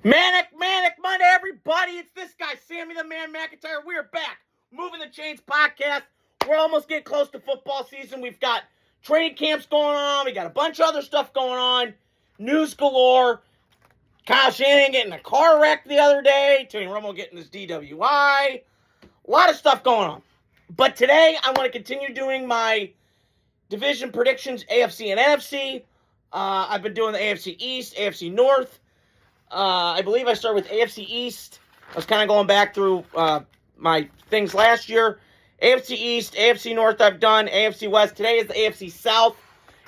Manic Monday, everybody. It's this guy, Sammy the Man McIntyre. We are back. Moving the Chains podcast. We're almost getting close to football season. We've got training camps going on. We got a bunch of other stuff going on. News galore. Kyle Shanahan getting a car wreck the other day. Tony Romo getting his DWI. A lot of stuff going on. But today, I want to continue doing my division predictions, AFC and NFC. I've been doing the AFC East, AFC North. I believe I started with AFC East. I was kind of going back through my things last year. AFC East, AFC North I've done, AFC West. Today is the AFC South.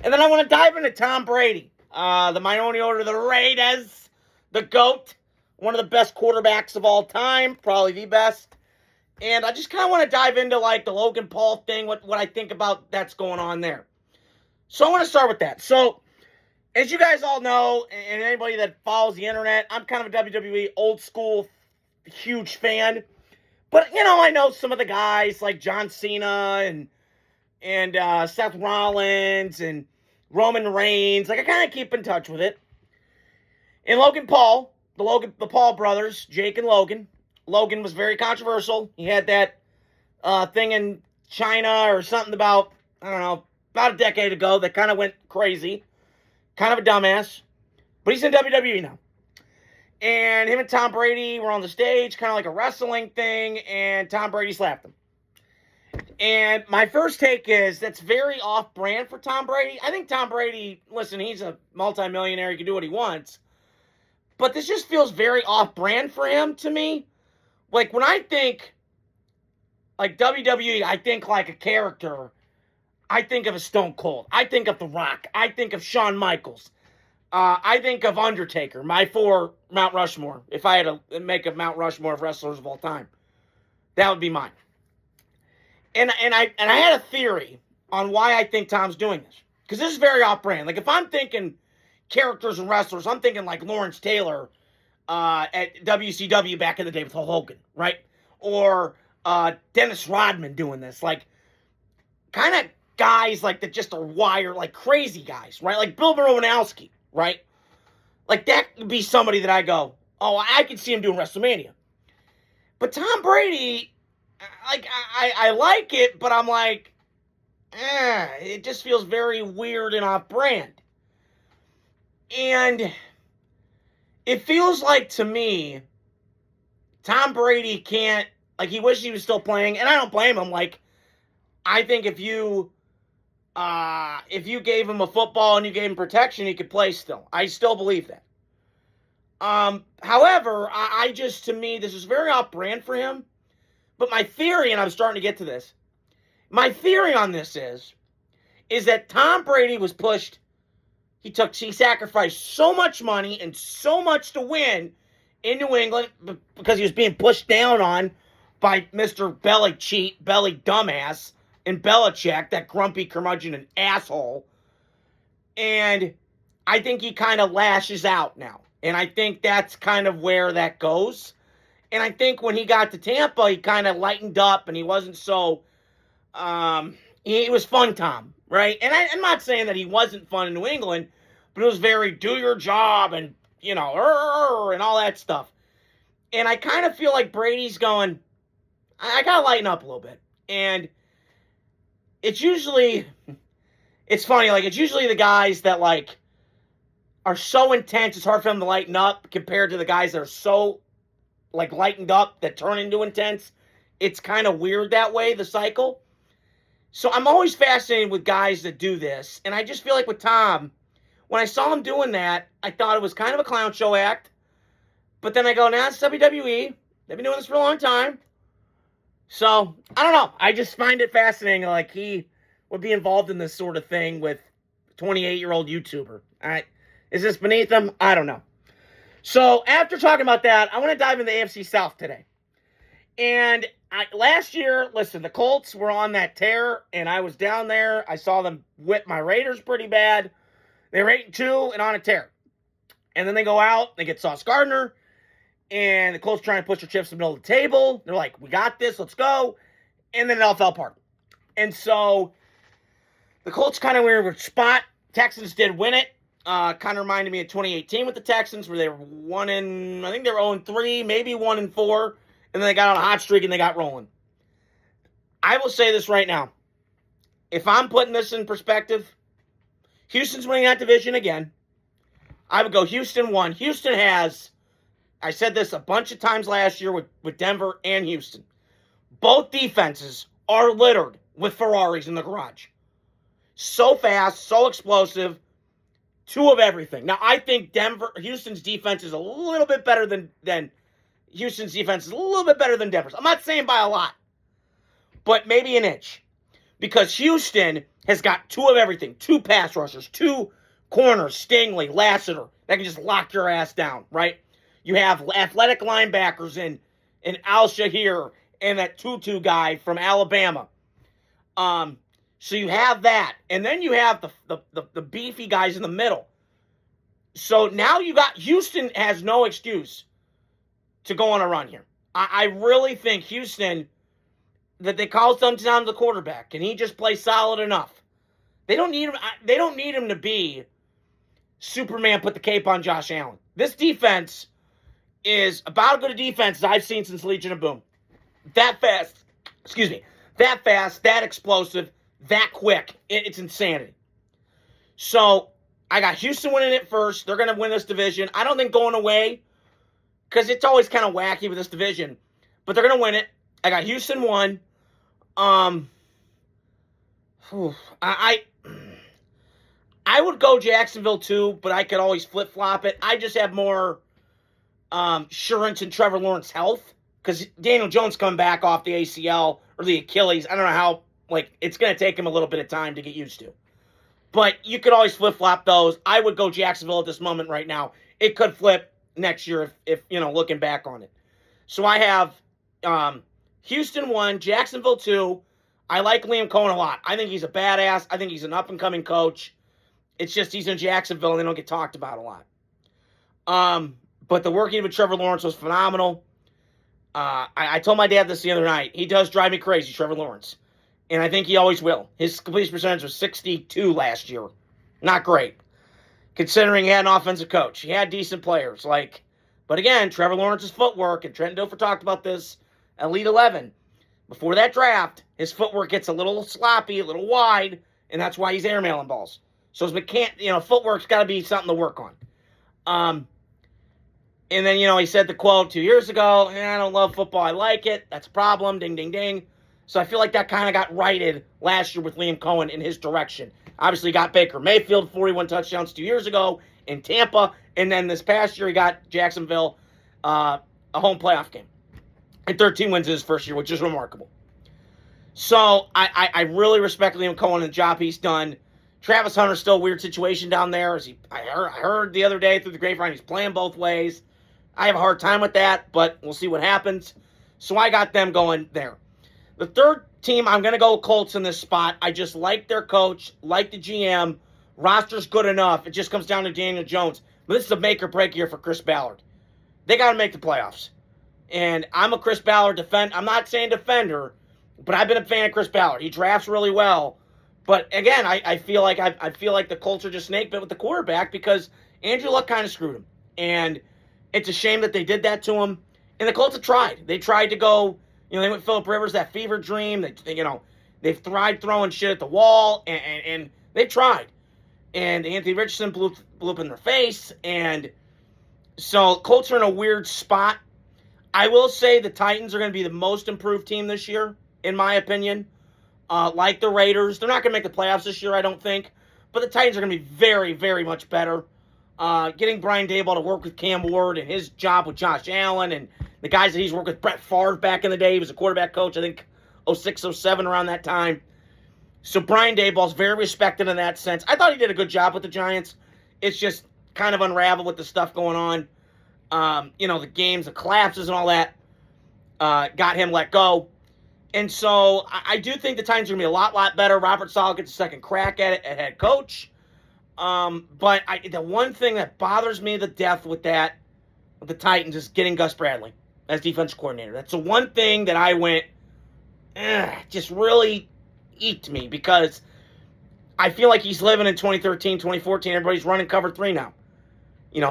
And then I want to dive into Tom Brady, the minority owner of the Raiders, the GOAT, one of the best quarterbacks of all time, probably the best. And I just kind of want to dive into like the Logan Paul thing, what I think about that's going on there. So I want to start with that. So, as you guys all know, and anybody that follows the internet, I'm kind of a WWE old school huge fan. But, you know, I know some of the guys like John Cena and Seth Rollins and Roman Reigns. Like, I kind of keep in touch with it. And Logan Paul, the Paul brothers, Jake and Logan. Logan was very controversial. He had that thing in China or something about, I don't know, about a decade ago that kind of went crazy. Kind of a dumbass. But he's in WWE now. And him and Tom Brady were on the stage, kind of like a wrestling thing, and Tom Brady slapped him. And my first take is that's very off-brand for Tom Brady. I think Tom Brady, listen, he's a multimillionaire. He can do what he wants. But this just feels very off-brand for him to me. Like, when I think, like, WWE, I think like a character. I think of a Stone Cold. I think of The Rock. I think of Shawn Michaels. I think of Undertaker, my 4 Mount Rushmore. If I had to make a Mount Rushmore of wrestlers of all time, that would be mine. And I had a theory on why I think Tom's doing this. Because this is very off-brand. Like, if I'm thinking characters and wrestlers, I'm thinking like Lawrence Taylor at WCW back in the day with Hulk Hogan, right? Or Dennis Rodman doing this. Like, kind of guys like that just are wired, like crazy guys, right? Like Bill Romanowski, right? Like that would be somebody that I go, oh, I can see him doing WrestleMania. But Tom Brady, like I like it, but I'm like, it just feels very weird and off-brand. And it feels like to me, Tom Brady can't, like he wishes he was still playing, and I don't blame him. Like, I think if you gave him a football and you gave him protection, he could play still. I still believe that. However, I just, to me, this is very off-brand for him. But my theory, and I'm starting to get to this, my theory on this is that Tom Brady was pushed, he sacrificed so much money and so much to win in New England because he was being pushed down on by Mr. Belly Cheat, Belly Dumbass, and Belichick, that grumpy curmudgeon and asshole. And I think he kind of lashes out now. And I think that's kind of where that goes. And I think when he got to Tampa, he kind of lightened up and he wasn't so, he was fun Tom, right? And I'm not saying that he wasn't fun in New England, but it was very do your job and, you know, and all that stuff. And I kind of feel like Brady's going, I got to lighten up a little bit. And it's funny, like, it's usually the guys that, like, are so intense, it's hard for them to lighten up compared to the guys that are so, like, lightened up that turn into intense. It's kind of weird that way, the cycle. So I'm always fascinated with guys that do this. And I just feel like with Tom, when I saw him doing that, I thought it was kind of a clown show act. But then I go, nah, it's WWE. They've been doing this for a long time. So, I don't know. I just find it fascinating, like, he would be involved in this sort of thing with a 28-year-old YouTuber. All right. Is this beneath him? I don't know. So, after talking about that, I want to dive into the AFC South today. And last year, listen, the Colts were on that tear, and I was down there. I saw them whip my Raiders pretty bad. They were 8-2 and on a tear. And then they go out, they get Sauce Gardner, and the Colts trying to push their chips in the middle of the table. They're like, we got this, let's go. And then it all fell apart. And so the Colts kind of were in a spot. Texans did win it. Kind of reminded me of 2018 with the Texans, where they were I think they were 0-3, maybe 1-4, and then they got on a hot streak and they got rolling. I will say this right now. If I'm putting this in perspective, Houston's winning that division again. I would go Houston 1. Houston has, I said this a bunch of times last year with Denver and Houston. Both defenses are littered with Ferraris in the garage. So fast, so explosive, two of everything. Now, I think Houston's defense is a little bit better than Houston's defense is a little bit better than Denver's. I'm not saying by a lot, but maybe an inch. Because Houston has got two of everything. Two pass rushers, two corners, Stingley, Lassiter, that can just lock your ass down, right? You have athletic linebackers in Al-Shahir and that Tutu guy from Alabama. So you have that. And then you have the beefy guys in the middle. So now Houston has no excuse to go on a run here. I really think Houston, that they call sometimes the quarterback, and he just plays solid enough. They don't need him to be Superman put the cape on Josh Allen. This defense is about as good a defense as I've seen since Legion of Boom. That fast, that explosive, that quick. It's insanity. So I got Houston winning it first. They're going to win this division. I don't think going away, because it's always kind of wacky with this division, but they're going to win it. I got Houston 1. I would go Jacksonville 2, but I could always flip-flop it. I just have more assurance in Trevor Lawrence's health, because Daniel Jones coming back off the ACL or the Achilles. I don't know how, it's going to take him a little bit of time to get used to. But you could always flip-flop those. I would go Jacksonville at this moment right now. It could flip next year if looking back on it. So I have Houston 1, Jacksonville 2. I like Liam Cohen a lot. I think he's a badass. I think he's an up-and-coming coach. It's just he's in Jacksonville and they don't get talked about a lot. But the working with Trevor Lawrence was phenomenal. I told my dad this the other night. He does drive me crazy, Trevor Lawrence. And I think he always will. His completion percentage was 62 last year. Not great, considering he had an offensive coach. He had decent players. But again, Trevor Lawrence's footwork, and Trent Dilfer talked about this at Elite 11. Before that draft, his footwork gets a little sloppy, a little wide, and that's why he's airmailing balls. So his footwork's got to be something to work on. And then, he said the quote 2 years ago, I don't love football, I like it. That's a problem, ding, ding, ding. So I feel like that kind of got righted last year with Liam Cohen in his direction. Obviously, he got Baker Mayfield, 41 touchdowns 2 years ago in Tampa. And then this past year, he got Jacksonville a home playoff game. And 13 wins in his first year, which is remarkable. So I really respect Liam Cohen and the job he's done. Travis Hunter's still a weird situation down there. I heard the other day through the grapevine he's playing both ways. I have a hard time with that, but we'll see what happens. So I got them going there. The third team, I'm going to go Colts in this spot. I just like their coach, like the GM. Roster's good enough. It just comes down to Daniel Jones. But this is a make or break year for Chris Ballard. They got to make the playoffs. And I'm a Chris Ballard defender. I'm not saying defender, but I've been a fan of Chris Ballard. He drafts really well. But again, I feel like the Colts are just snake bit with the quarterback because Andrew Luck kind of screwed him. And it's a shame that they did that to him. And the Colts have tried. They tried to go, they went Phillip Rivers, that fever dream. They've tried throwing shit at the wall, and they tried. And Anthony Richardson blew up in their face. And so Colts are in a weird spot. I will say the Titans are going to be the most improved team this year, in my opinion. Like the Raiders. They're not going to make the playoffs this year, I don't think. But the Titans are going to be very, very much better. Getting Brian Daboll to work with Cam Ward and his job with Josh Allen and the guys that he's worked with, Brett Favre back in the day. He was a quarterback coach, I think, 06, 07, around that time. So Brian Daboll's very respected in that sense. I thought he did a good job with the Giants. It's just kind of unraveled with the stuff going on. The games, the collapses and all that got him let go. And so I do think the Titans are going to be a lot better. Robert Saleh gets a second crack at it at head coach. But the one thing that bothers me to death with the Titans is getting Gus Bradley as defense coordinator. That's the one thing that I went, just really eked me because I feel like he's living in 2013, 2014. Everybody's running cover 3 now.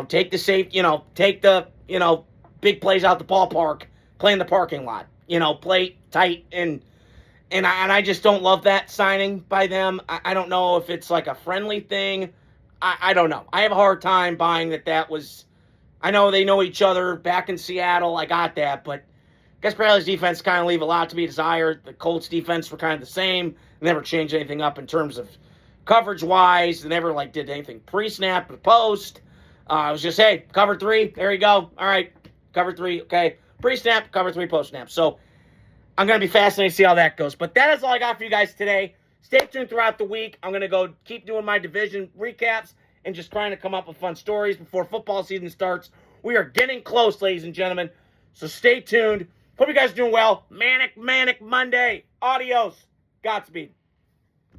Take the safe, take the, big plays out the ballpark, play in the parking lot, play tight. And I just don't love that signing by them. I don't know if it's like a friendly thing. I don't know. I have a hard time buying that was, I know they know each other back in Seattle. I got that, but Gus Bradley's defense kind of leave a lot to be desired. The Colts defense were kind of the same. They never changed anything up in terms of coverage-wise. They never, did anything pre-snap or post. It was just, hey, cover 3, there you go. All right, cover 3, okay. Pre-snap, cover 3, post-snap. So I'm going to be fascinated to see how that goes. But that is all I got for you guys today. Stay tuned throughout the week. I'm going to go keep doing my division recaps and just trying to come up with fun stories before football season starts. We are getting close, ladies and gentlemen. So stay tuned. Hope you guys are doing well. Manic Monday. Adios. Godspeed.